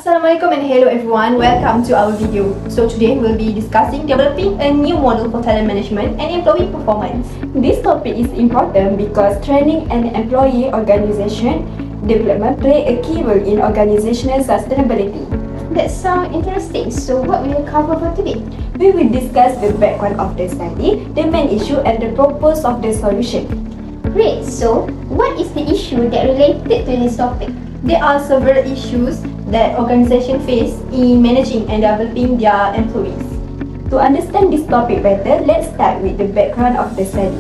Assalamualaikum and hello everyone, welcome to our video. So today we'll be discussing developing a new model for talent management and employee performance. This topic is important because training and employee organization development play a key role in organizational sustainability. That sounds interesting. So what will you cover for today? We will discuss the background of the study, the main issue and the purpose of the solution. Great, so what is the issue that related to this topic? There are several issues that organizations face in managing and developing their employees. To understand this topic better, let's start with the background of the study.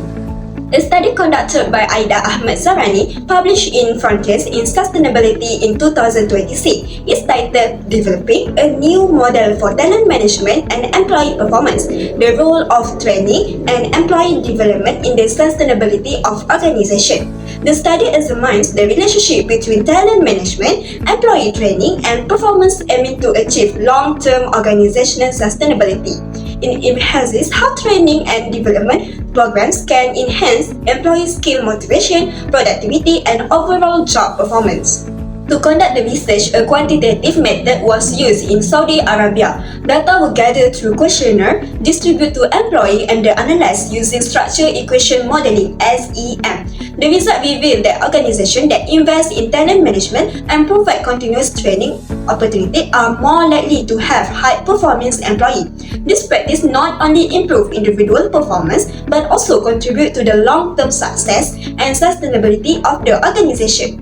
A study conducted by Aida Ahmad Zarani, published in Frontiers in Sustainability in 2026, is titled Developing a New Model for Talent Management and Employee Performance, the Role of Training and Employee Development in the Sustainability of Organization. The study examines the relationship between talent management, employee training, and performance aiming to achieve long-term organizational sustainability. It emphasizes how training and development programs can enhance employee skill motivation, productivity, and overall job performance. To conduct the research, a quantitative method was used in Saudi Arabia. Data were gathered through questionnaire, distributed to employees, and then analyzed using structured equation modeling (SEM). The result revealed that organizations that invest in talent management and provide continuous training opportunities are more likely to have high-performance employees. This practice not only improves individual performance but also contributes to the long-term success and sustainability of the organization.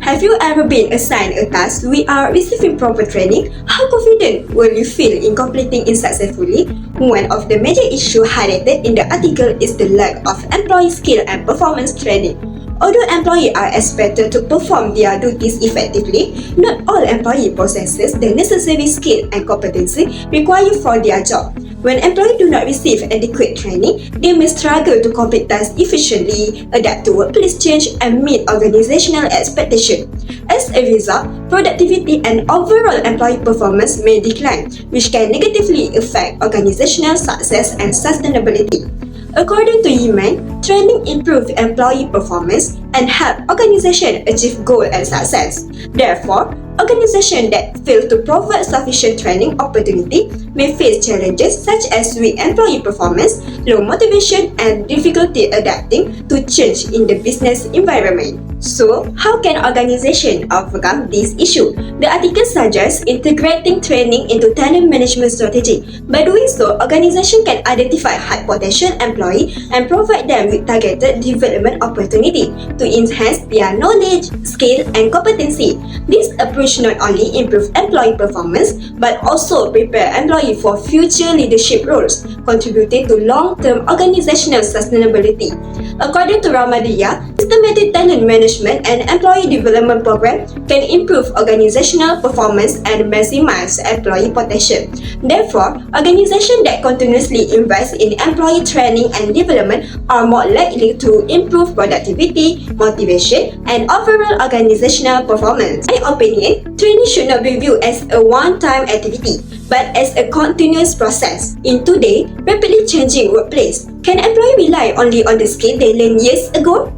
Have you ever been assigned a task without receiving proper training? How confident will you feel in completing it successfully? One of the major issues highlighted in the article is the lack of employee skill and performance training. Although employees are expected to perform their duties effectively, not all employees possesses the necessary skill and competency required for their job. When employees do not receive adequate training, they may struggle to complete tasks efficiently, adapt to workplace change, and meet organizational expectations. As a result, productivity and overall employee performance may decline, which can negatively affect organizational success and sustainability. According to Yemen, training improves employee performance and help organizations achieve goals and success. Therefore, organizations that fail to provide sufficient training opportunity may face challenges such as weak employee performance, low motivation, and difficulty adapting to change in the business environment. So, how can organizations overcome this issue? The article suggests integrating training into talent management strategy. By doing so, organizations can identify high potential employees and provide them with targeted development opportunity to enhance their knowledge, skill, and competency. This approach not only improves employee performance but also prepare employees for future leadership roles, contributing to long-term organizational sustainability. According to Ramadiyah, systematic talent management and employee development program can improve organizational performance and maximize employee potential. Therefore, organizations that continuously invest in employee training and development are more likely to improve productivity, motivation, and overall organizational performance. In my opinion, training should not be viewed as a one-time activity, but as a continuous process. In today's rapidly changing workplace, can employees rely only on the skill they learned years ago?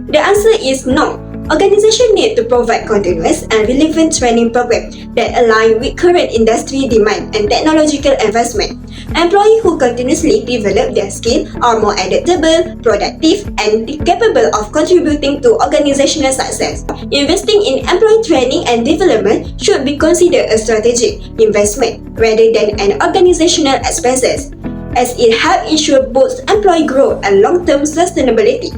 The answer is no. Organizations need to provide continuous and relevant training programs that align with current industry demand and technological advancement. Employees who continuously develop their skills are more adaptable, productive, and capable of contributing to organizational success. Investing in employee training and development should be considered a strategic investment rather than an organizational expense, as it helps ensure both employee growth and long-term sustainability.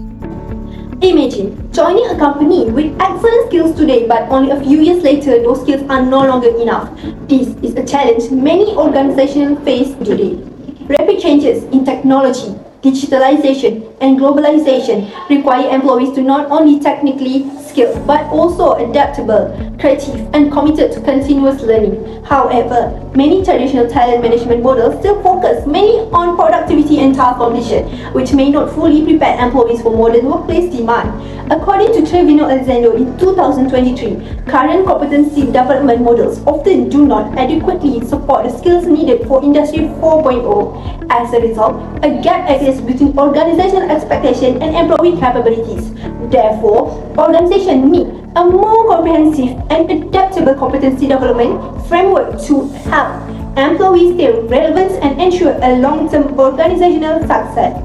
Imagine joining a company with excellent skills today but only a few years later those skills are no longer enough. This is a challenge many organizations face today. Rapid changes in technology, digitalization, and globalization require employees to not only technically skilled but also adaptable, creative, and committed to continuous learning. However, many traditional talent management models still focus mainly on productivity and task completion, which may not fully prepare employees for modern workplace demand. According to Trevino Alexander in 2023, current competency development models often do not adequately support the skills needed for Industry 4.0. As a result, a gap exists between organizational expectation and employee capabilities. Therefore, organizations organization need a more comprehensive and adaptable competency development framework to help employees stay relevant and ensure a long-term organizational success.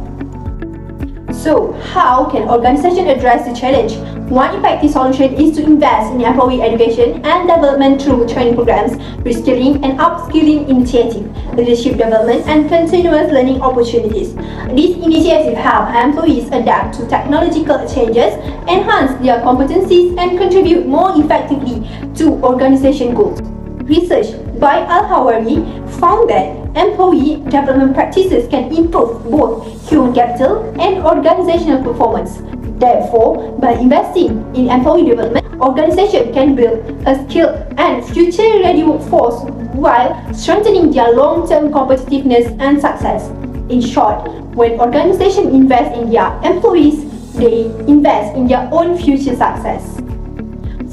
So, how can organizations address the challenge? One effective solution is to invest in employee education and development through training programs, reskilling and upskilling initiatives, leadership development, and continuous learning opportunities. These initiatives help employees adapt to technological changes, enhance their competencies, and contribute more effectively to organization goals. Research by Al-Hawari found that employee development practices can improve both human capital and organizational performance. Therefore, by investing in employee development, organizations can build a skilled and future-ready workforce while strengthening their long-term competitiveness and success. In short, when organizations invest in their employees, they invest in their own future success.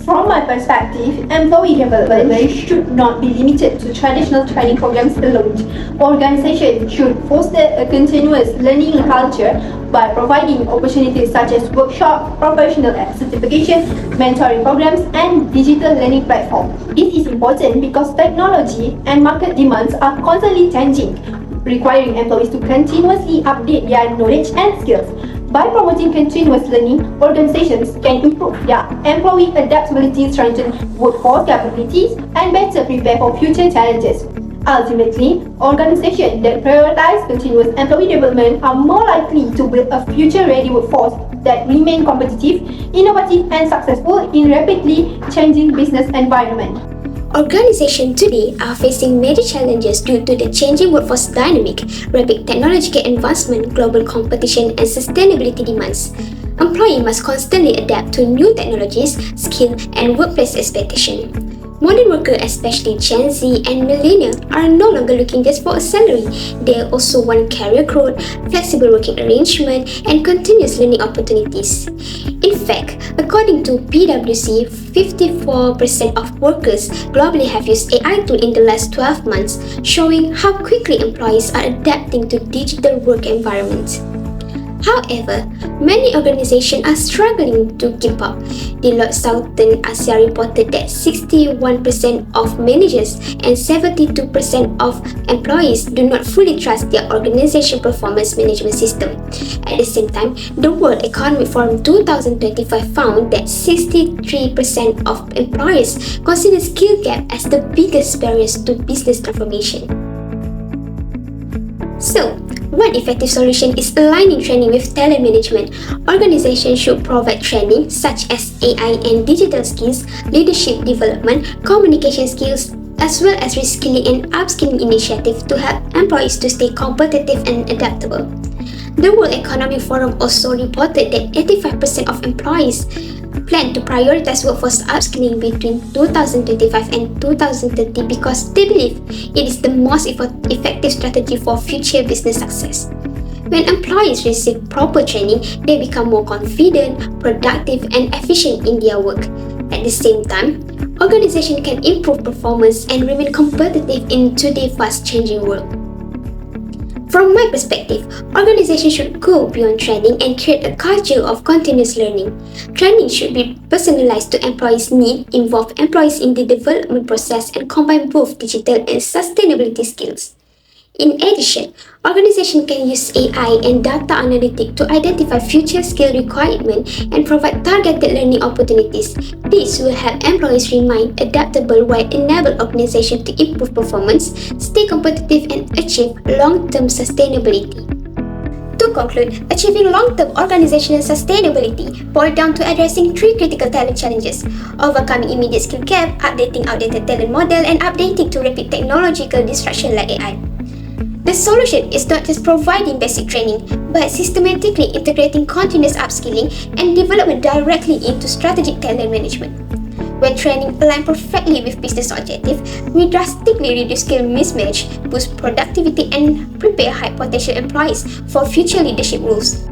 From my perspective, employee development should not be limited to traditional training programs alone. Organizations should foster a continuous learning culture by providing opportunities such as workshops, professional certification, mentoring programs, and digital learning platforms. This is important because technology and market demands are constantly changing, requiring employees to continuously update their knowledge and skills. By promoting continuous learning, organizations can improve their employee adaptability, strengthen workforce capabilities, and better prepare for future challenges. Ultimately, organizations that prioritize continuous employee development are more likely to build a future-ready workforce that remain competitive, innovative, and successful in rapidly changing business environment. Organizations today are facing major challenges due to the changing workforce dynamic, rapid technological advancement, global competition, and sustainability demands. Employees must constantly adapt to new technologies, skills, and workplace expectations. Modern workers, especially Gen Z and millennials, are no longer looking just for a salary. They also want career growth, flexible working arrangement, and continuous learning opportunities. In fact, according to PwC, 54% of workers globally have used AI tools in the last 12 months, showing how quickly employees are adapting to digital work environments. However, many organizations are struggling to keep up. Deloitte Southern Asia reported that 61% of managers and 72% of employees do not fully trust their organization performance management system. At the same time, the World Economic Forum 2025 found that 63% of employers consider skill gap as the biggest barriers to business transformation. So, one effective solution is aligning training with talent management. Organizations should provide training such as AI and digital skills, leadership development, communication skills, as well as reskilling and upskilling initiatives to help employees to stay competitive and adaptable. The World Economic Forum also reported that 85% of employees plan to prioritize workforce upskilling between 2025 and 2030 because they believe it is the most effective strategy for future business success. When employees receive proper training, they become more confident, productive, and efficient in their work. At the same time, organizations can improve performance and remain competitive in today's fast-changing world. From my perspective, organizations should go beyond training and create a culture of continuous learning. Training should be personalized to employees' needs, involve employees in the development process, and combine both digital and sustainability skills. In addition, organizations can use AI and data analytics to identify future skill requirements and provide targeted learning opportunities. This will help employees remain adaptable while enable organizations to improve performance, stay competitive, and achieve long-term sustainability. To conclude, achieving long-term organizational sustainability boils down to addressing three critical talent challenges: overcoming immediate skill gap, updating outdated talent model, and updating to rapid technological disruption like AI. The solution is not just providing basic training, but systematically integrating continuous upskilling and development directly into strategic talent management. When training aligns perfectly with business objectives, we drastically reduce skill mismatch, boost productivity, and prepare high-potential employees for future leadership roles.